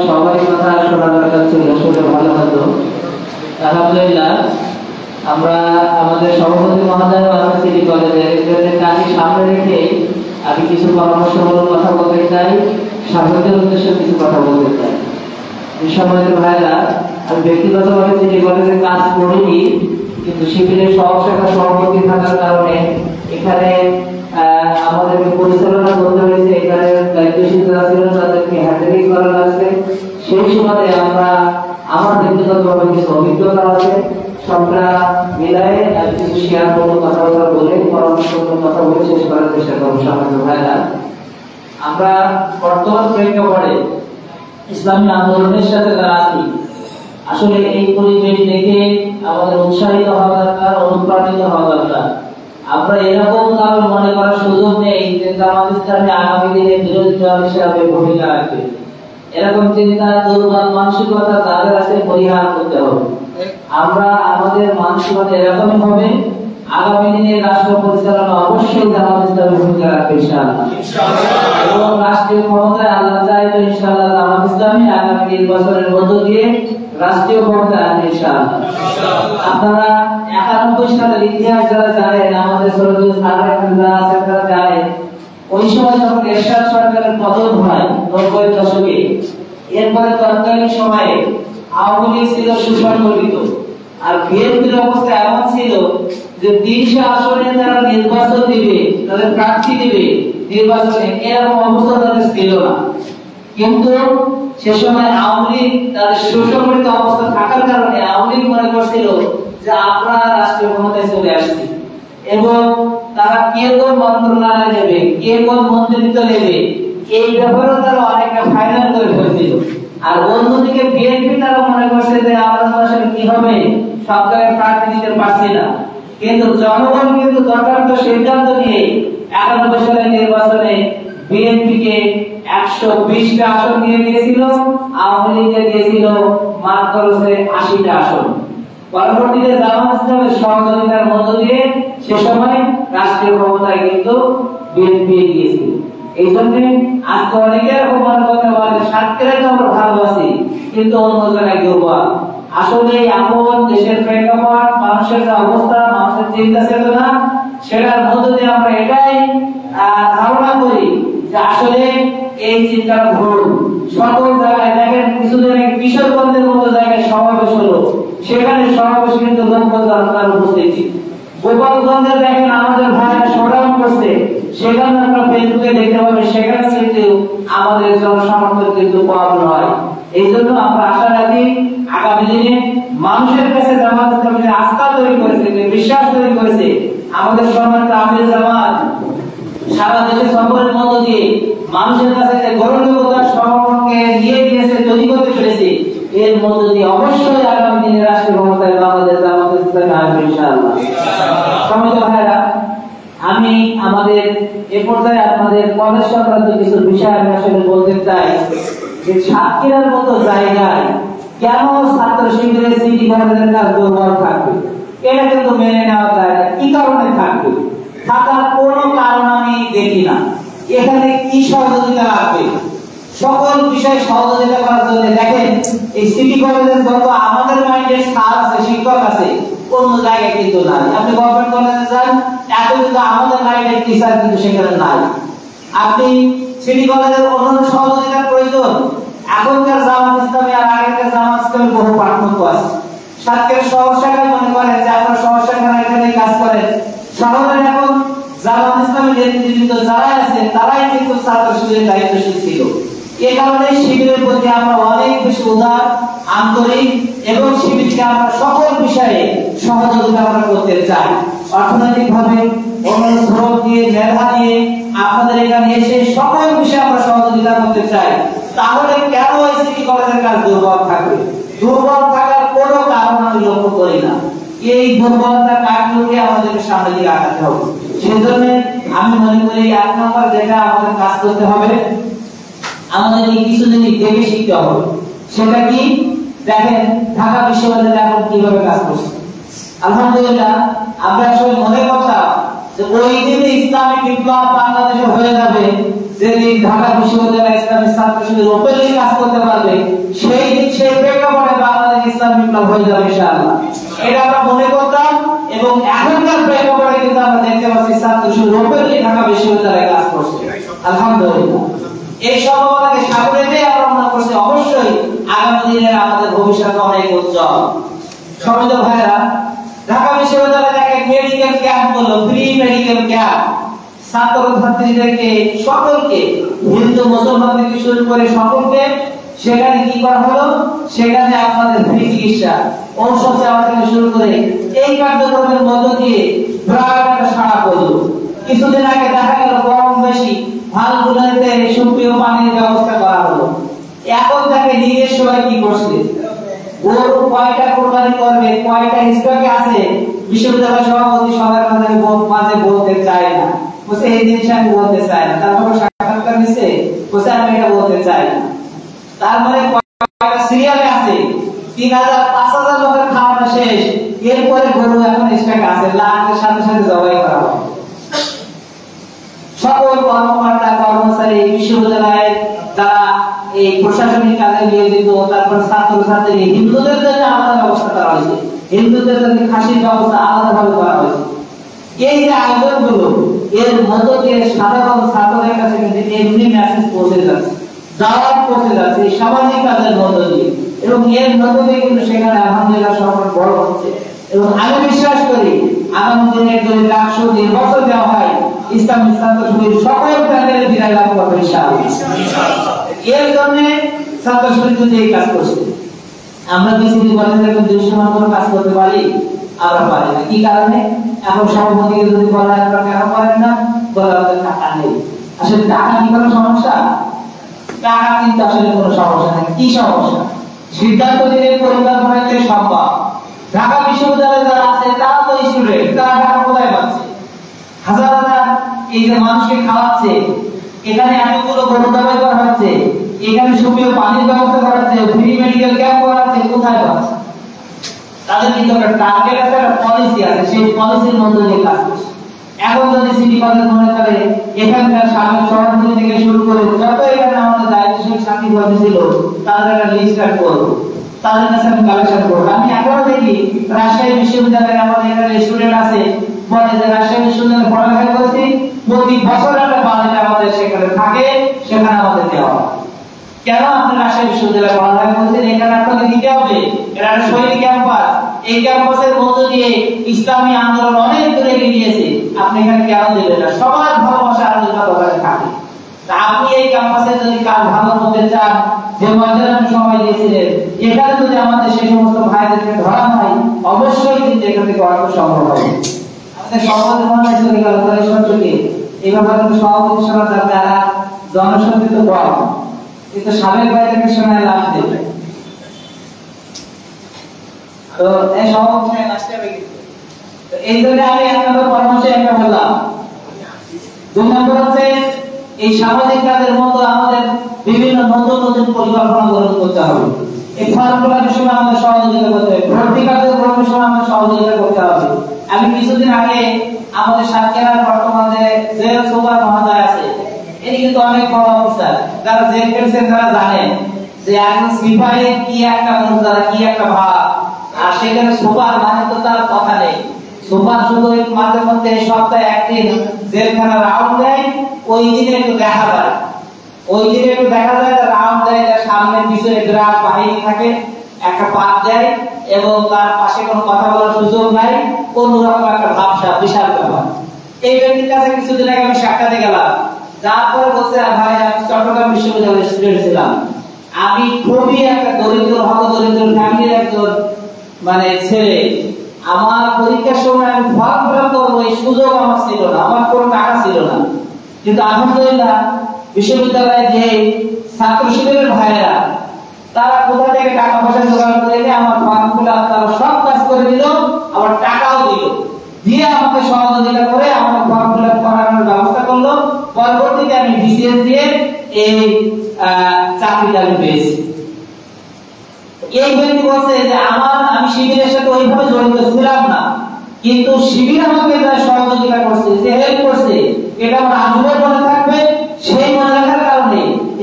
সবাই কথা শোনা দরকার ছিল, শুনে ভালো হতো। আলহামদুলিল্লাহ, আমরা আমাদের সভাপতি মহোদয় সিটি কলেজের কাজে সামনে রেখে আমি কিছু পরামর্শমূলক কথা বলতে চাই, সাংবাদিকের উদ্দেশ্যে কিছু কথা বলতে চাই। সম্মানিত ভাইরা, আমি ব্যক্তিগতভাবে সিটি কলেজে কাজ করিনি, কিন্তু শিবিরের সহশাখা সভাপতি থাকার কারণে এখানে আমাদেরকে পরিচালনা করতে হয়েছে। এখানে দায়িত্বশীল যারা ছিলেন তাদেরকে হ্যান্ডেলিং করা লাগছে। সেই সময় আমরা আমার ব্যক্তিগতভাবে কিছু অভিজ্ঞতা আছে, সবটা মিলায়ে কিছু শেয়ার করবো, কথাবার্তা বলে পরামর্শ কথা বলে শেষ করার চেষ্টা করবো। সম্মানিত ভাইরা, আমরা বর্তমান প্রেক্ষাপটে ইসলামী আন্দোলনের সাথে যারা আছি, আসলে এই পরিবেশ দেখে আমাদের উৎসাহিত হওয়া দরকার, অনুপ্রাণিত হওয়া দরকার। আমরা এরকম কারো মনে করার সুযোগ নেই যে জামাত ইসলামী আগামী দিনে বিরোধী দল হিসাবে ভূমিকা রাখবে। এরকম চিন্তা, দুর্বল মানসিকতা তাদের আছে, পরিহার করতে হবে। আমরা আমাদের মানসিকতা এরকমই হবে, আগামী দিনে রাষ্ট্র পরিচালনা অবশ্যই জামাত ইসলামী ভূমিকা রাখবে ইনশাআল্লাহ। এবং রাষ্ট্রীয় ক্ষমতায় আল্লাহ চায় তো ইনশাআল্লাহ জামাত ইসলামী আগামী নির্বাচনের মধ্য দিয়ে রাষ্ট্রীয় ক্ষমতায় আসবে ইনশাআল্লাহ। আপনারা 91 সালের ইতিহাস যারা জানেন, আমাদের সরকারি সারা আছে তারা জানেন, ওই সময় যখন এরশাদ সরকারের পতন হয় 90 দশকে, এরপরে তৎকালীন সময়ে আওয়ামী লীগ ছিল সুসংগঠিত, আর বিএনপির অবস্থা এমন ছিল যে 300 আসনে তারা নির্বাচন দিবে, তাদের প্রার্থী দিবে নির্বাচনে, এরকম অবস্থা তাদের ছিল না। কিন্তু সে সময় আওয়ামী লীগ তাদের সুসংগঠিত অবস্থা থাকার কারণে আওয়ামী লীগ মনে করছিল যে আমরা রাষ্ট্রীয় ক্ষমতায় চলে আসছি, এবং তারা কে কোন মন্ত্রণালয় নেবে, কে কোন মন্ত্রিত্ব নেবে, এই ব্যাপারে তারা অনেকটা ফাইনাল করে ফেলছিল। আর অন্যদিকে বিএনপি তারা মনে করছে যে আমরা আসলে কি হবে, সরকারের প্রার্থী দিতে পারছি না। কিন্তু জনগণ কিন্তু যথার্থ সিদ্ধান্ত নিয়ে 91 সালের নির্বাচনে বিএনপিকে 120টা আসন দিয়ে দিয়েছিল, আওয়ামী লীগকে দিয়েছিল মাত্র 80টা আসন। পরবর্তীতে জামাত ইসলামের সহযোগিতার মধ্য দিয়ে সে সময় রাষ্ট্রীয় ক্ষমতায় কিন্তু বিএনপি গিয়েছিল। এই জন্য আজকে অনেকে এরকম মনে করতে পারে সাতক্ষীরায় তো আমরা ভালো আছি, কিন্তু অন্য জায়গায় দুর্বল। আসলে এখন দেশের প্রেক্ষাপট, মানুষের যে অবস্থা, মানুষের চিন্তা চেতনা, সেটার মধ্য দিয়ে আমরা এটাই ধারণা করি যে আসলে এই চিন্তা ভুল। সকল জায়গায় দেখেন, কিছুদিন আগে কিশোরগঞ্জের মতো জায়গায় সমাবেশ হলো, সেখানে সমাবেশ কিন্তু লোকবল উপস্থিতি। গোপালগঞ্জে দেখেন আমাদের ভাইরা শোডাউন করছে, সেখানে আপনারা ফেসবুকে দেখতে পাবেন, সেখানে কিন্তু আমাদের জনসমর্থন কিন্তু কম নয়। এই জন্য আমরা আশা রাখি আগামী দিনে মানুষের কাছে জামাত ইসলামের আস্থা তৈরি করেছে, বিশ্বাস তৈরি করেছে। আমাদের সম্মানিত আমির জামাত সারা দেশে সফরের মধ্য দিয়ে মানুষের কাছে যে গ্রহণযোগ্যতার সমর্থনকে নিয়ে দিয়েছে, তৈরি করতে পেরেছে, এর মধ্য দিয়ে অবশ্যই আগামী দিনে রাষ্ট্রীয় ক্ষমতায় বাংলাদেশ জামাত ইসলামী আসবে ইনশাআল্লাহ। সম্মানিত ভাইরা, আমি আমাদের এ পর্যায়ে আপনাদের কলেজ সংক্রান্ত কিছু বিষয় আমি আসলে বলতে চাই যে সাতক্ষীরার মতো জায়গায় কেন ছাত্র শিবিরের সিটি কলেজের কাজ দুর্বল থাকবে, এটা কিন্তু মেনে নেওয়া যায় না। কি কারণে থাকবে? থাকার কোনো কারণ আমি দেখি না। এখানে কি সহযোগিতা লাগবে? সকল বিষয় সহযোগিতা করার জন্য দেখেন, এই সিটি কলেজের যত আমাদের মাইন্ডের স্যার আছে, শিক্ষক আছে, অন্য জায়গায় কিন্তু নাই। আপনি গভর্নমেন্ট কলেজে যান, এত কিন্তু আমাদের মাইন্ডের টিচার কিন্তু সেখানে নাই। আপনি সিটি কলেজের অন্যান্য সহযোগিতার প্রয়োজন। এখনকার জামাত ইসলামী আর আগেকার জামাত ইসলামী বহু পার্থক্য আছে। সাতক্ষীরা শহর শাখায় মনে করেন যে আপনারা শহর শাখায় এখানে কাজ করেন, শহরের এখন জামাত ইসলামী নেতৃবৃন্দ যারা আছে তারাই কিন্তু ছাত্র শিবিরের দায়িত্বশীল ছিল। এ কারণে শিবিরের প্রতি আমরা অনেক বেশি উদার, আন্তরিক, এবং শিবিরকে আমরা সকল বিষয়ে সহযোগিতা আমরা করতে চাই। অর্থনৈতিক ভাবে, অন্যান্য শ্রম দিয়ে, মেধা দিয়ে আপনাদের এখানে এসে সকল বিষয়ে আমরা সহযোগিতা করতে চাই। তাহলে কেন এই সিটি কলেজের কাজ দুর্বল থাকবে? দুর্বল থাকার কোনো কারণ আমি লক্ষ্য করি না। এই দুর্বলতা কাজগুলোকে আমাদেরকে সামনে দিকে আগাতে হবে। সেই জন্য আমি মনে করি 1 নম্বর যেটা আমাদের কাজ করতে হবে, আমাদের এই কিছু জিনিস দেখে শিখতে হবে। সেটা কি? দেখেন ঢাকা বিশ্ববিদ্যালয় এখন কিভাবে কাজ করছে। আলহামদুলিল্লাহ, আমরা আসলে মনে করতাম যে ওই দিনে ইসলামিক বিপ্লব বাংলাদেশে হয়ে যাবে যেদিন ঢাকা বিশ্ববিদ্যালয় ইসলামী ছাত্র শিবির ওপেনলি কাজ করতে পারবে, সেই দিন সেই প্রেক্ষাপটে বাংলাদেশ ইসলাম বিপ্লব হয়ে যাবে ইনশাআল্লাহ। এটা আমরা মনে করতাম, এবং এখনকার প্রেক্ষাপটে কিন্তু আমরা দেখতে পাচ্ছি ছাত্র শিবির ওপেনলি ঢাকা বিশ্ববিদ্যালয়ে কাজ করছে, আলহামদুলিল্লাহ। এই সম্ভাবনাকে সামনে রেখে আমরা মনে করছি অবশ্যই আগামী দিনের আমাদের ভবিষ্যৎ অনেক উজ্জ্বল। সম্মানিত ভাইরা, ঢাকা বিশ্ববিদ্যালয়ে একটা মেডিকেল ক্যাম্প হলো, ফ্রি মেডিকেল ক্যাম্প। ছাত্রছাত্রীদেরকে সকলকে, হিন্দু মুসলমান থেকে শুরু করে সকলকে সেখানে কি করা হলো, সেখানে আপনাদের ফ্রি চিকিৎসা, ঔষধ দেওয়া থেকে শুরু করে এই কার্যক্রমের মধ্য দিয়ে বিরাট একটা সাড়া পড়লো। কিছুদিন আগে দেখা গেল গরম বেশি, ভালগুলোতে সুপেয় পানির ব্যবস্থা করা হলো। এখন তাকে নিজের সবাই কি করছে, গরু কয়টা কোরবানি করবে, কয়টা স্টকে আছে, বিশ্ববিদ্যালয় সভাপতি সবার মাঝে বলতে চায় না, বলছে এই জিনিস আমি বলতে চাই না। তারপরে সাক্ষাৎকার নিচ্ছে, বলছে আমি এটা বলতে চাই না। তারপরে কয়টা সিরিয়ালে আছে, 3000 5000 লোকের খাওয়ানো শেষ, এরপরে গরু এখন স্টক আছে, লাখের সাথে সাথে জবাই করা হবে। সকল কর্মকর্তা কর্মচারী, বিশ্ববিদ্যালয়ের যারা এই প্রশাসনিক কাজে নিয়োজিত, তারপর ছাত্রছাত্রী, হিন্দুদের জন্য আলাদা ব্যবস্থা করা হয়েছে, হিন্দুদের জন্য খাসির ব্যবস্থা আলাদাভাবে করা হয়েছে। এই যে আয়োজনগুলো, এর মধ্য দিয়ে সাধারণ ছাত্রদের কাছে কিন্তু এমনি মেসেজ পৌঁছে যাচ্ছে, দাওয়াত পৌঁছে যাচ্ছে এই সামাজিক কাজের মধ্য দিয়ে, এবং এর মধ্য দিয়ে কিন্তু সেখানে আলহামদুলিল্লাহ সফল বড় হচ্ছে। এবং আমি বিশ্বাস করি আগামী দিনে যদি ডাকসু নির্বাচন দেওয়া হয়, ইসলামী ছাত্র শিবির সকল প্যানেলে বিজয় লাভ করবে ইনশাআল্লাহ। এর জন্য ছাত্র শিবির কিন্তু এই কাজ করছে। আমরা বিসিবি কলেজে এখন 200 মান করে কাজ করতে পারি, আমরা পারি না। কি কারণে? এখন সভাপতিকে যদি বলা হয় আপনারা কেন পারেন না, বলা হবে টাকা নেই। আসলে টাকা কি কোনো সমস্যা? টাকা কিন্তু আসলে কোনো সমস্যা নেই। কি সমস্যা? সিদ্ধান্ত নিলে পরিকল্পনা নিলে সম্ভব। ঢাকা বিশ্ববিদ্যালয়ে যারা আছে তারা তো স্টুডেন্ট, তারা টাকা কোথায় পাচ্ছে? হাজার হাজার এই যে মানুষকে খাওয়াচ্ছে, এখানে এতগুলো গরু জবাই করা হচ্ছে, এখানে সুপেয় পানির ব্যবস্থা করা হচ্ছে, ফ্রি মেডিকেল ক্যাম্প করা হচ্ছে, কোথায় পাচ্ছে? তাদের কিন্তু একটা টার্গেট আছে, একটা পলিসি আছে, সেই পলিসির মধ্যে দিয়ে কাজ করছে। এখন যদি সিটি কলেজ মনে করে এখানকার সাবেক সভাপতি থেকে শুরু করে যত এখানে আমাদের দায়িত্বশীল সাথী কর্মী ছিল তাদের একটা লিস্ট আউট করবো, তাদের কাছে আমি কালেকশন করবো। আমি এখনো দেখি রাজশাহী বিশ্ববিদ্যালয়ে আমাদের এখানে স্টুডেন্ট আছে, বলে যে রাজশাহী বিশ্ববিদ্যালয়ে পড়ালেখা করছি, প্রতি বছর একটা বাজেট আমাদের সেখানে থাকে, সেখানে আমাদের দেওয়া হয়। কেন? আপনি রাজশাহী বিশ্ববিদ্যালয়ে পড়ালেখা করছেন, এখানে আপনাকে দিতে হবে। এটা একটা শহীদ ক্যাম্পাস, এই ক্যাম্পাসের মধ্য দিয়ে ইসলামী আন্দোলন অনেক দূরে এগিয়ে নিয়েছে, আপনি এখানে কেন দেবেন না? সবার ভালোবাসা আলোচনা দরকার থাকে। আপনি এই ক্যাম্পাসে যদি কাজ ভালো করতে চান, যে মর্যাদা সময় দিয়েছিলেন, এখানে যদি আমাদের সেই সমস্ত ভাইদেরকে ধরা হয়, অবশ্যই কিন্তু এখান থেকে অর্থ সম্ভব হবে। আমাদের সভাপতি মহাশয় চলে গেল সরকারি, এই ব্যাপারে সভাপতি শোনা যাবে, আর জনশক্তি তো কম, কিন্তু সাবেক ভাইদেরকে শোনায় লাভ দেবে। তো এই সভাপতি আসতে হবে, এই জন্য আমি এক নম্বর পরামর্শ একটা বললাম। 2 নম্বর হচ্ছে এই সামাজিক কাজের মতো আমাদের বিভিন্ন নতুন নতুন পরিকল্পনা গ্রহণ করতে হবে। এই ফর্মগুলোর সময় আমাদের সহযোগিতা করতে হবে, ভর্তি কার্যক্রমের সময় আমাদের সহযোগিতা করতে হবে। আমি কিছুদিন আগে আমাদের সাতক্ষীরার বর্তমানে যে সুপার মহোদয় আছে, এটি কিন্তু অনেক বড় অফিসার, যারা জেল করেছেন তারা জানেন যে একজন সিপাহীর কি একটা মর্যাদা, কি একটা ভাব। আর সেখানে সুপার মানে তো তার কথা নেই, সুপার শুধু মাঝে মধ্যে সপ্তাহে একদিন জেলখানা রাউন্ড দেয়, ওই দিনে একটু দেখা যায়, ওই দিনে একটু দেখা যায় রাউন্ড দেয়, তার সামনে পিছনে বিরাট বাহিনী থাকে, একটা পাত দেয় এবং তার পাশে কোনো কথা বলার সুযোগ নাই, কোন রকম একটা ভাবসা, বিশাল ব্যাপার। এই ব্যক্তির কাছে কিছুদিন আগে আমি সাক্ষাতে গেলাম, তারপরে বলছে ভাই আমি চট্টগ্রাম বিশ্ববিদ্যালয়ের স্টুডেন্ট ছিলাম, আমি খুবই একটা দরিদ্র দরিদ্র ফ্যামিলির একজন মানে ছেলে, আমার পরীক্ষার সময় আমি ফর্ম ফিল আপ করবো এই সুযোগ আমার ছিল না, আমার কোনো টাকা ছিল না। কিন্তু আলহামদুলিল্লাহ বিশ্ববিদ্যালয়ে যে ছাত্র শিবিরের ভাইয়েরা তারা কোথা থেকে টাকা পয়সা জোগাড় করে এনে আমার ফর্ম ফিল আপ তারা সব কাজ করে দিল, আবার টাকাও দিল, দিয়ে আমাকে সহযোগিতা করে আমার ফর্ম ফিল আপ করানোর ব্যবস্থা করলো। পরবর্তীতে আমি বিসিএস দিয়ে এই চাকরিটা আমি পেয়েছি। এই ব্যক্তি বলছে যে আমি শিবিরের সাথে ওইভাবে জড়িত ছিলাম না, কিন্তু শিবির আমাকে যা সহযোগিতা করছে, যে হেল্প করছে, এটা আমার আজীবন মনে থাকবে। সেই মনে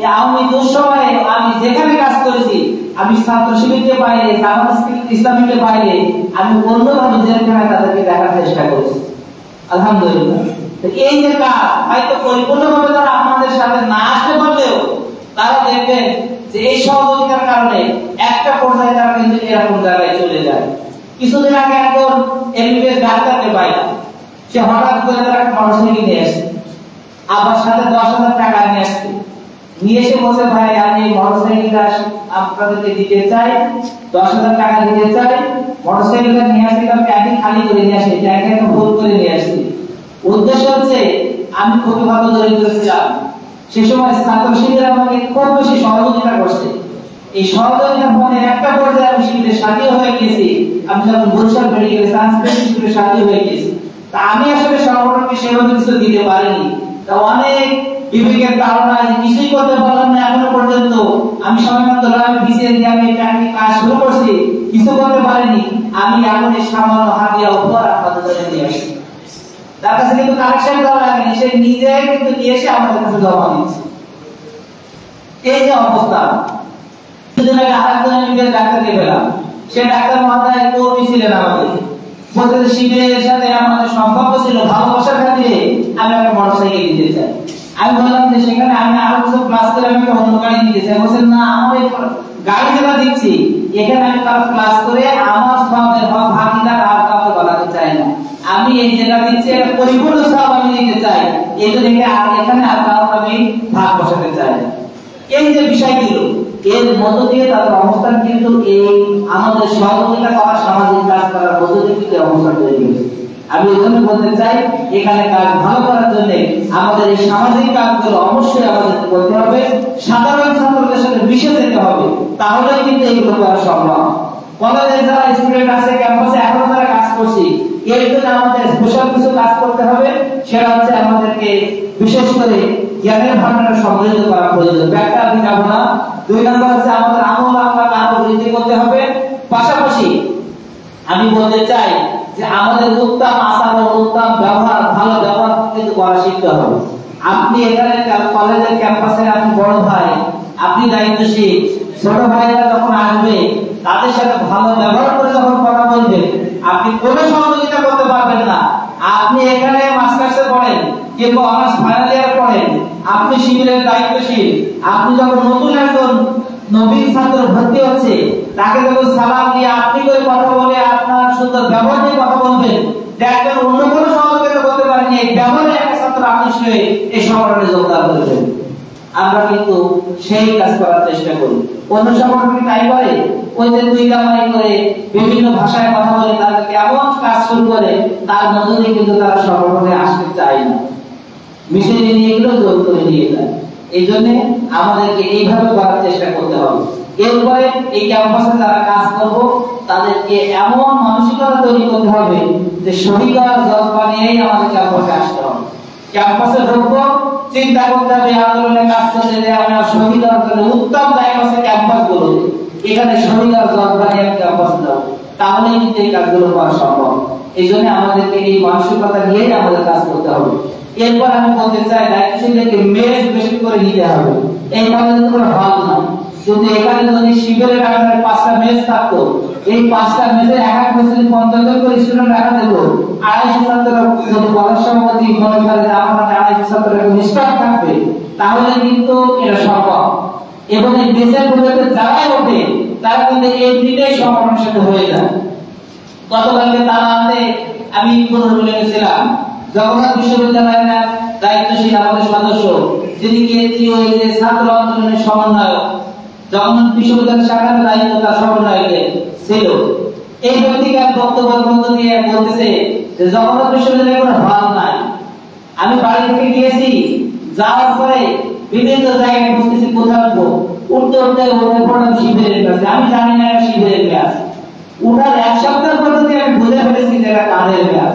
এই আওয়ামী দুঃসময়ে আমি যেখানে কাজ করেছি, আমি ছাত্র শিবিরকে পাইলে, জামাত ইসলামীকে পাইলে, আমি অন্যভাবে জেলখানায় তাদেরকে দেখার চেষ্টা করেছি। আলহামদুলিল্লাহ। এই যে কাজ হয়তো পরিপূর্ণভাবে তারা আমাদের সাথে না আসতে পারলেও তারা দেখবেন যে এই সহযোগিতার কারণে একটা পর্যায়ে তারা কিন্তু এরকম জায়গায় চলে যায়। কিছুদিন আগে একজন এমবিবিএস ডাক্তারকে পাইলাম, সে হঠাৎ করে তার একটা মোটরসাইকেল নিয়ে আসছে, আবার সাথে 10,000 টাকা নিয়ে আসছে, নিয়ে এসে বলছে ভাই আমি মোটরসাইকেলটা আপনাদেরকে দিতে চাই, 10,000 টাকা দিতে চাই। মোটরসাইকেলটা নিয়ে আসছিলাম, ট্যাঙ্কি খালি করে নিয়ে আসি, ট্যাঙ্কি ফুল করে নিয়ে আসছি। উদ্দেশ্য হচ্ছে আমি খুবই ভালো দরিদ্র ছিলাম, সে সময় ছাত্র শিবির আমাকে খুব বেশি সহযোগিতা করছে। এই সহযোগিতার মধ্যে একটা পর্যায়ে আমি শিবিরের সাথী হয়ে গেছি। আমি যখন বরিশাল মেডিকেল সায়েন্স শিবিরের সাথী হয়ে গেছি, তা আমি আসলে সংগঠনকে সেভাবে কিছু দিতে পারিনি। তা অনেক বিবেকের কারণে কিছুই করতে পারলাম না এখনো পর্যন্ত। আমি সময়মতো আমি বিসিএস দিয়ে আমি ট্যাঙ্কি কাজ শুরু করছি, কিছু করতে পারিনি। আমি এখন এই সামান্য হাতিয়া উপর আপনাদের কাছে নিয়ে আসছি। তার কাছে কিন্তু কালেকশন করা লাগেনি, সে নিজে কিন্তু নিয়ে এসে আমাদের কাছে জমা দিচ্ছে। এই যে অবস্থা, কিছুদিন আগে আরেকজন এমবিবিএস ডাক্তারকে পেলাম, সে ডাক্তার মহোদয় কর্মী ছিলেন আমাদের, বলতে শিবিরের সাথে আমাদের সম্পর্ক ছিল, ভালোবাসার খাতিরে আমি একটা মোটরসাইকেল দিতে চাই। আমি বললাম যে সেখানে আমি আরো কিছু ক্লাস করে আমি একটা অন্য গাড়ি দিতে চাই। বলছেন না, আমার এই গাড়ি যেটা দিচ্ছি এখানে আমি তার ক্লাস করে আমার সবের ভাগিদার আর কাউকে বলাতে চাই না। আমি এই যেটা দিচ্ছি এটা পরিপূর্ণ সব আমি দিতে চাই, এই জন্য এখানে আর কাউকে আমি ভাগ বসাতে চাই না। এই যে বিষয়গুলো এর মধ্য দিয়ে তাদের অবস্থান কিন্তু এই আমাদের সহযোগিতা করা, সামাজিক কাজ করার মধ্য দিয়ে কিন্তু অবস্থান তৈরি হয়েছে। আমি এই জন্য বলতে চাই, এখানে কাজ ভালো করার জন্য আমাদের এই সামাজিক কাজগুলো অবশ্যই আমাদের করতে হবে, সাধারণ ছাত্রদের সাথে মিশে যেতে হবে, তাহলেই কিন্তু এইগুলো করা সম্ভব। কলেজের যারা স্টুডেন্ট আছে ক্যাম্পাসে এখনো তারা কাজ করছে, এর জন্য আমাদের স্পেশাল কিছু কাজ করতে হবে। সেটা হচ্ছে আমাদেরকে বিশেষ করে জ্ঞানের ভান্ডার সমৃদ্ধ করা প্রয়োজন। একটা আমি যাব না। 2 নম্বর হচ্ছে আমাদের আমল আখলাক আরো বৃদ্ধি করতে হবে। পাশাপাশি আমি বলতে চাই যে আমাদের উত্তম আচরণ, উত্তম ব্যবহার, ভালো ব্যবহার কিন্তু করা শিখতে হবে। আপনি এখানে কলেজের ক্যাম্পাসে আপনি বড় ভাই, আপনি দায়িত্বশীল, ছোট ভাইরা যখন আসবে তাদের সাথে ভালো ব্যবহার করে যখন কথা বলবেন, আপনি কোনো সহযোগিতা করতে পারবেন না। আপনি এখানে মাস্টার্সে পড়েন কিংবা অনার্স ফাইনাল ইয়ার পড়েন, আপনি শিবিরের দায়িত্বশীল, আপনি যখন নতুন একজন নবীন ছাত্র ভর্তি হচ্ছে তাকে যখন সালাম দিয়ে আপনি করে কথা বলে আপনার সুন্দর ব্যবহার দিয়ে কথা বলবেন, দেখবেন অন্য কোনো সহযোগিতা করতে পারেনি, এই ব্যবহারে একটা ছাত্র আকৃষ্ট হয়ে এই সংগঠনে যোগদান করবেন। আমরা কিন্তু সেই কাজ করার চেষ্টা করি। অন্য সংগঠন কি তাই করে? ওই যে দুই কামাই করে বিভিন্ন ভাষায় কথা বলে তারা কেমন কাজ শুরু করে, তার মধ্যে দিয়ে কিন্তু তারা সংগঠনে আসতে চায় না, মিশে নিয়ে এগুলো যোগ করে নিয়ে যায়। এই জন্য আমাদেরকে এইভাবে করার চেষ্টা করতে হবে। এরপরে এই ক্যাম্পাসে যারা কাজ করব তাদেরকে এমন মানসিকতা তৈরি করতে হবে যে শহীদার জজবা নিয়েই আমাদের ক্যাম্পাসে আসতে হবে। ক্যাম্পাসে ঢুকবো, চিন্তা করতে হবে আন্দোলনে কাজ করতে যে আমরা শহীদার জন্য উত্তম জায়গা আছে ক্যাম্পাস গুলো, এখানে শহীদার জজবা নিয়ে ক্যাম্পাসে যাবো, তাহলে কিন্তু এই কাজগুলো করা সম্ভব। এই জন্য আমাদেরকে এই মানসিকতা নিয়েই আমাদের কাজ করতে হবে। এরপর আমি বলতে চাই দায়িত্বশীলদেরকে মেজ বেশি করে নিতে হবে। এই কলেজে কোনো হল নাই, যদি এখানে যদি শিবিরের আন্ডারে 5টা মেজ থাকতো, এই 5টা মেজে এক এক মেজে 50 জন করে স্টুডেন্ট রাখা যেত, 250 ছাত্র যদি কলেজ সভাপতি মনে করে যে আমার 250 ছাত্রের স্টাফ থাকবে, তাহলে কিন্তু এটা সম্ভব। এবং এই দেশের মধ্যে যারাই ওঠে তারা কিন্তু এই দিনেই সংগঠনের সাথে হয়ে যায়। গতকালকে তারাতে আমি পুনর্বলে গেছিলাম, জগন্নাথ বিশ্ববিদ্যালয়ের দায়িত্বশীল আমাদের সদস্য যিনি কেন্দ্রীয় এই যে ছাত্র আন্দোলনের সমন্বয়ক, জগন্নাথ বিশ্ববিদ্যালয় শাখার দায়িত্ব তার সমন্বয়কে ছিল, এই ব্যক্তিগত বক্তব্যের মধ্য দিয়ে বলতেছে যে জগন্নাথ বিশ্ববিদ্যালয়ে কোনো হল নাই। আমি বাড়ি থেকে গিয়েছি, যাওয়ার পরে বিভিন্ন জায়গায় বুঝতেছি কোথাও উঠতে উঠতে উঠে পড়লাম শিবিরের কাছে। আমি জানি না এটা শিবিরের কাজ, উঠার 1 সপ্তাহের মধ্যে আমি বুঝে ফেলেছি যে এটা কাদের কাজ।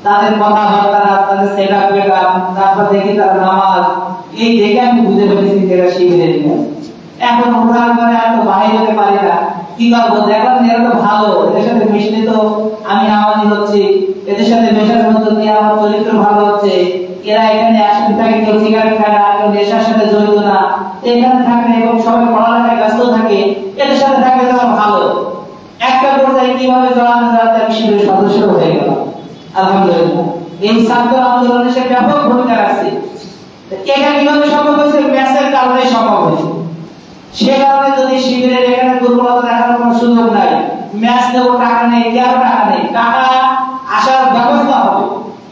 তাদের কথাবার্তা, তাদের সেটআপ, তারপর দেখি তার নামাজ, এই দেখে আমি বুঝে ফেলেছি যে এটা শিবিরের কাজ। এখন উঠার পরে আর তো বাইরে হতে পারি না, কি করবো? দেখলাম এরা তো ভালো, এদের সাথে মিশলে তো আমি আমারই হচ্ছি, এদের সাথে মেশার মধ্য দিয়ে আমার চরিত্র ভালো হচ্ছে, এরা এখানে একসাথে থাকে, কেউ সিগারেট খায় না, কেউ নেশার সাথে জড়িত না, এখানে থাকে এবং সবাই পড়ালেখায় ব্যস্ত থাকে, এদের সাথে থাকলে তো ভালো। একটা পর্যায়ে কিভাবে জড়ানো যায় আমি শিবিরের সদস্য হয়ে গেলাম, আলহামদুলিল্লাহ। এই ছাত্র আন্দোলনে সে ব্যাপক ভূমিকা রাখছে। এটা কিভাবে সম্ভব হয়েছে? ম্যাচের কারণে সম্ভব হয়েছে। সে কারণে যদি শিবিরের এখানে দুর্বলতা দেখানোর কোনো সুযোগ নাই, ম্যাচ দেবো টাকা নেই, কেন টাকা নেই, টাকা আসার ব্যবস্থা হবে,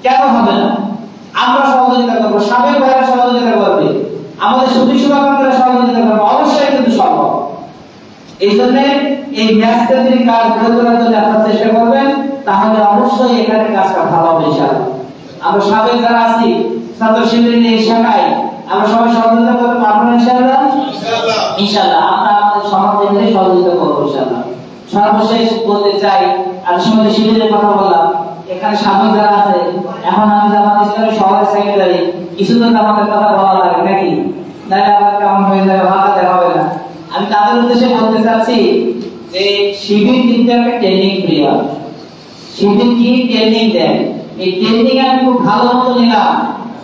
কেন হবে না? আমরা সহযোগিতা করবো, সাবেক ভাইরা সহযোগিতা করবে, আমাদের সুদী শুভাকাঙ্ক্ষীরা সহযোগিতা করবে, অবশ্যই কিন্তু সম্ভব। এই জন্য এই ম্যাচটা যদি কাজ করে তোলার জন্য আপনারা চেষ্টা করবেন, তাহলে অবশ্যই এখানে কাজটা ভালো হবে ইনশাআল্লাহ। আমরা সাবেক যারা আছি ছাত্র শিবিরের এই শাখায় আমরা সবাই সহযোগিতা করতে পারবো ইনশাআল্লাহ। ইনশাআল্লাহ আমরা আমাদের সমাজে মিলে সহযোগিতা করবো ইনশাআল্লাহ। সর্বশেষ বলতে চাই, আমি সমাজে শিবিরের কথা বললাম, এখানে সাবেক যারা আছে, এখন আমি জামাত ইসলামের শহরের সেক্রেটারি, কিছু তো আমাদের কথা বলা লাগে নাকি, নাহলে আবার কেমন হয়ে যাবে, ভালো হবে না। আমি তাদের উদ্দেশ্যে বলতে চাচ্ছি যে শিবির কিন্তু একটা ট্রেনিং পিরিয়ড। শিবির কি ট্রেনিং দেয়, এই ট্রেনিং আমি খুব ভালো মতো নিলাম,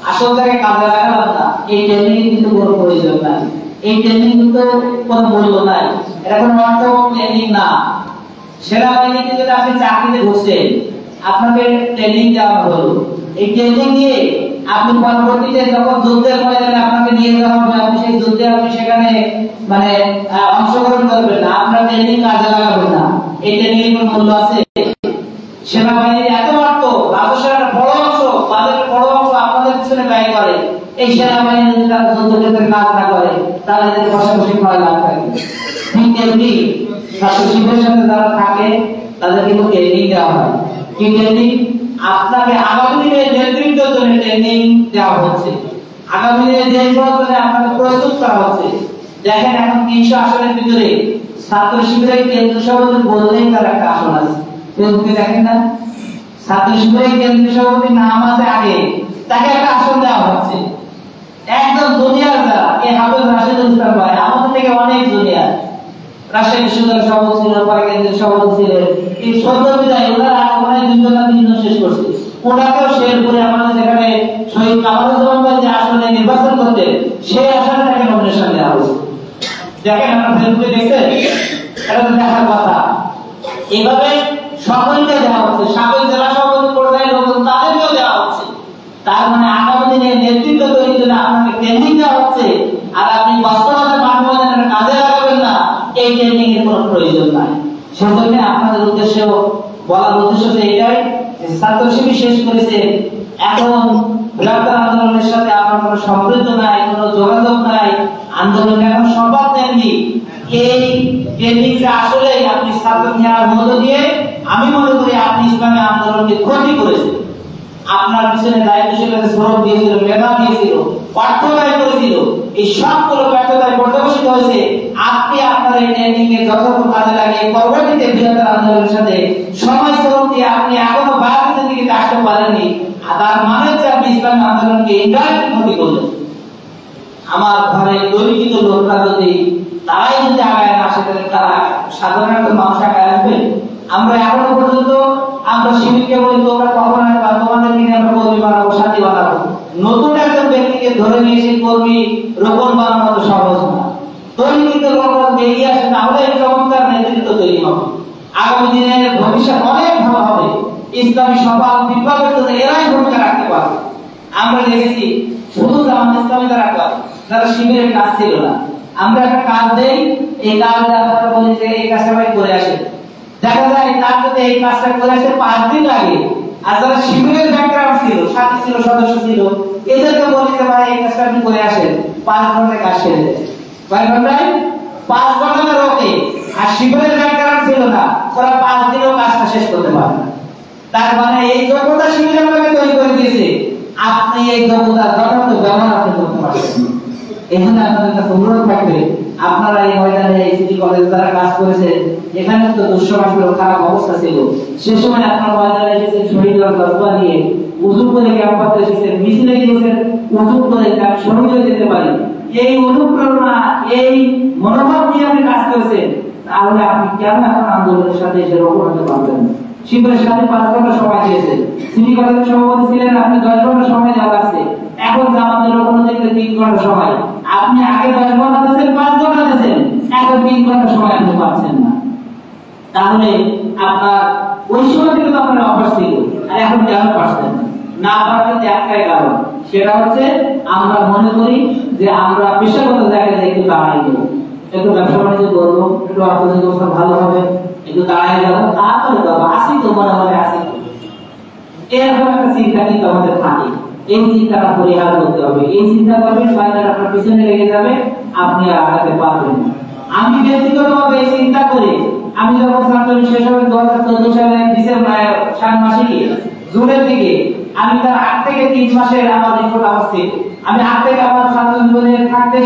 আসল জায়গায় কাজে লাগালাম না, এই ট্রেনিং কিন্তু কোনো প্রয়োজন নাই, এই ট্রেনিং কিন্তু কোনো মূল্য নাই, এটা কোনো অর্থ ট্রেনিং না। সেনাবাহিনীতে যদি আপনি চাকরিতে ঢুকছেন, আপনাকে ট্রেনিং দেওয়া হলো, এই ট্রেনিং দিয়ে আপনি পরবর্তীতে যখন যুদ্ধের ময়দানে আপনাকে নিয়ে যাওয়া হবে, আপনি সেই যুদ্ধে আপনি সেখানে মানে অংশগ্রহণ করবেন না, আপনার ট্রেনিং কাজে লাগাবেন না, এই ট্রেনিং এর কোনো মূল্য আছে? সেনাবাহিনীর এত অর্থ, রাজস্বের একটা বড় অংশ, বাজেটের বড় অংশ আপনাদের পিছনে ব্যয় করে, এই সেনাবাহিনী যদি তারা যুদ্ধক্ষেত্রে কাজ না করে, তাহলে এদের বসাবসি করা লাভ থাকে। ঠিক তেমনি ছাত্র শিবিরের সাথে যারা থাকে তাদের কিন্তু ট্রেনিং দেওয়া হয়। কি ট্রেনিং? আপনাকে আগামী দিনের নেতৃত্বের জন্য ট্রেনিং দেওয়া হচ্ছে, আগামী দিনের দেশ গড়ার জন্য আপনাকে প্রস্তুত করা হচ্ছে। দেখেন এখন 300 আসনের ভিতরে ছাত্র শিবিরের কেন্দ্রীয় সভাপতি বললেই তার একটা আসন আছে, ফেসবুকে দেখেন না, ছাত্র শিবিরের কেন্দ্রীয় সভাপতির নাম আছে আগে, তাকে একটা আসন দেওয়া হচ্ছে। একদম জুনিয়র যারা, এই হাফেজ রাশেদুল ইসলাম ভাই আমাদের থেকে অনেক জুনিয়র, রাজশাহী বিশ্ববিদ্যালয়ের সভাপতি ছিলেন, পরে কেন্দ্রীয় সভাপতি ছিলেন, এই সদ্য বিদায় ওনারা ওনারা 2 না 3 জন শেষ করছে, ওনাকেও শেরপুরে আমাদের যেখানে শহীদ কামারুজ্জামান ভাই যে আসনে নির্বাচন করতেন, সেই আসনে তাকে নমিনেশন দেওয়া হয়েছে। দেখেন আপনারা ফেসবুকে দেখছেন, এটা তো দেখার কথা। এইভাবে সকলকে দেওয়া হচ্ছে, সাবেক জেলা সভাপতি পর্যায়ে লোক তাদেরকেও দেওয়া হচ্ছে। তার মানে আগামী দিনে নেতৃত্ব তৈরির জন্য আপনাকে ট্রেনিং দেওয়া হচ্ছে, আর আপনি বাস্তবতা মাঠে ময়দানে কাজে লাগাবেন না, এই ট্রেনিং এর কোনো প্রয়োজন নাই। সেজন্য আপনাদের উদ্দেশ্যে বলার উদ্দেশ্য এটাই যে ছাত্র শিবির শেষ করেছে, এখন বৃহত্তর আন্দোলনের সাথে আপনার কোনো সম্পৃক্ত নাই, কোনো যোগাযোগ নাই, আন্দোলন এখন সবার তেমনি। এই ট্রেনিংটা আসলে আপনি ছাত্র নেওয়ার মধ্য দিয়ে আমি মনে করি আপনি ইসলামী আন্দোলনকে ক্ষতি করেছেন। আপনার পিছনে দায়িত্বশীল শ্রম দিয়েছিল, মেধা দিয়েছিল, অর্থ ব্যয় করেছিল, এই সবগুলো ব্যর্থতায় পর্যবেসিত হয়েছে। আপনি আপনার এই ট্রেনিং এ যথাযথ কাজে লাগিয়ে পরবর্তীতে বৃহত্তর আন্দোলনের সাথে সময় শ্রম দিয়ে আপনি এখনো বায়াতের দিকে আসতে পারেননি, তার মানে হচ্ছে আপনি ইসলামী আন্দোলনকে ইনডাইরেক্ট ক্ষতি করলেন। আমার ঘরে দৈনিক লোকরা যদি তারাই যদি আগায় না আসে, তাহলে তারা সাধারণ একটা মানুষ আগায় আসবে? আমরা এখনো পর্যন্ত আমরা শিবিরকে বলি তোমরা কখন আসবা, তোমাদের কিনে আমরা কর্মী বানাবো, সাথী বানাবো। নতুন একজন ব্যক্তিকে ধরে নিয়ে সেই কর্মী রোপণ বানানো তো সহজ না। দৈনিক লোকরা বেরিয়ে আসে, তাহলে এই চমৎকার নেতৃত্ব তৈরি হবে। আগামী দিনের ভবিষ্যৎ অনেক ভালো হবে। ইসলামী সভা বিপ্লবের জন্য এরাই ভূমিকা রাখতে পারবে। আমরা দেখেছি শুধু জামাত ইসলামী যারা শিবিরের কাজ ছিল না, আমরা একটা কাজ দেই, এই কাজ দেওয়ার বলি যে এই কাজটা ভাই করে আসে, দেখা যায় তার যদি এই কাজটা করে আসে 5 দিন লাগে। আর যারা শিবিরের ব্যাকগ্রাউন্ড ছিল, সাথী ছিল, সদস্য ছিল, এদেরকে বলি যে ভাই এই কাজটা আপনি করে আসেন, 5 ঘন্টায় কাজ শেষ হয়ে যায়। কয় ঘন্টায়? 5 ঘন্টায় রোকে। আর শিবিরের ব্যাকগ্রাউন্ড ছিল না, ওরা 5 দিনেও কাজটা শেষ করতে পারে না। তার মানে এই যোগ্যতা শিবির আমাকে তৈরি করে দিয়েছে, আপনি এই যোগ্যতা যথাযথ ব্যবহার আপনি করতে পারছেন। এখানে আপনাদের কাছে অনুরোধ থাকবে, আপনারা এই ময়দানে এই সিটি কলেজ দ্বারা কাজ করেছেন, এখানে তো দুঃসময় ছিল, খারাপ অবস্থা ছিল, সে সময় আপনার ময়দানে এসেছেন শহীদ রাজবা নিয়ে, উজু করে ক্যাম্পাসে এসেছেন, মিছিলে গিয়েছেন, উজু করে শহীদ হয়ে যেতে পারি। এই অনুপ্রেরণা, এই মনোভাব নিয়ে আপনি কাজ করেছেন, তাহলে আপনি কেন এখন আন্দোলনের সাথে এসে রোপণ হতে পারবেন? শিবিরের সাথে 5 ঘন্টা সময় দিয়েছেন, সিটি কলেজের সভাপতি ছিলেন, আপনি 10 ঘন্টা সময় দেওয়া লাগছে, এখন আমাদের কোনো দিকে 3 ঘন্টা সময়, আপনি আগে 10 ঘন্টা দিয়েছেন, 5 ঘন্টা দিয়েছেন, এখন 3 ঘন্টা সময় আপনি পাচ্ছেন না। তাহলে আপনার ওই সময় কিন্তু আপনার অভ্যাস ছিল, আর এখন কেন পারছেন না? পারতে একটাই কারণ, সেটা হচ্ছে আমরা মনে করি যে আমরা পেশাগত জায়গায় একটু দাঁড়াই দেবো, একটু ব্যবসা বাণিজ্য করবো, একটু অর্থনৈতিক অবস্থা ভালো হবে, একটু দাঁড়াই যাবো, তারপরে যাবো, আসি তো মনে মনে আসি। এরকম একটা চিন্তা কিন্তু আমাদের থাকে। এই চিন্তাটা পরিহার করতে হবে। এই চিন্তা করবে শয়তান আপনার পিছনে লেগে যাবে, আপনি আর আগাতে পারবেন না। আমি ব্যক্তিগতভাবে এই চিন্তা করে আমি যখন ছাত্র শেষ হবে 2014 সালের ডিসেম্বর 7 মাসে গিয়ে জুনের দিকে, আমি তার 8 থেকে 3 মাসের আমার রিপোর্ট আসছে। আমি 8 থেকে আমার ছাত্র জীবনে থাকতে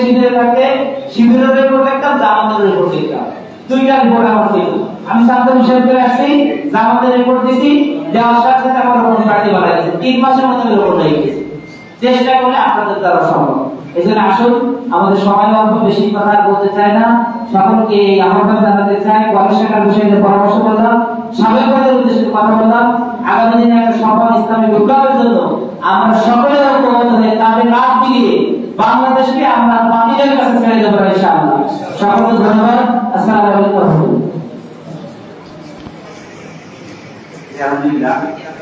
শিবিরের রিপোর্ট দেখতাম, জামাতের রিপোর্ট দেখতাম, দুইটা রিপোর্ট আমার ছিল। আমি ছাত্র হিসেবে করে আসছি, জামাতের রিপোর্ট দিছি, দেওয়ার সাথে সাথে আমার রিপোর্ট পার্টি বানাই দিয়েছে। 3 মাসের মধ্যে রিপোর্ট হয়ে গেছে। চেষ্টা করলে আপনাদের দ্বারা সম্ভব। এজন্য আসুন, আমাদের সময় অল্প, বেশি কথা বলতে চাই না, সকলকে আহ্বান জানাতে চাই। গবেষণার বিষয়ে পরামর্শ করলাম, সাবেকদের উদ্দেশ্যে কথা বললাম। আগামী দিনে একটা সফল ইসলামী বিপ্লবের জন্য আমরা সকলের ঐক্যবদ্ধ হয়ে কাঁধে কাঁধ মিলিয়ে বাংলাদেশকে আমরা বাতিলের কাছে ছেড়ে দেবো ইনশাআল্লাহ। সকলকে ধন্যবাদ। আসসালামু আলাইকুম। alhamdulillah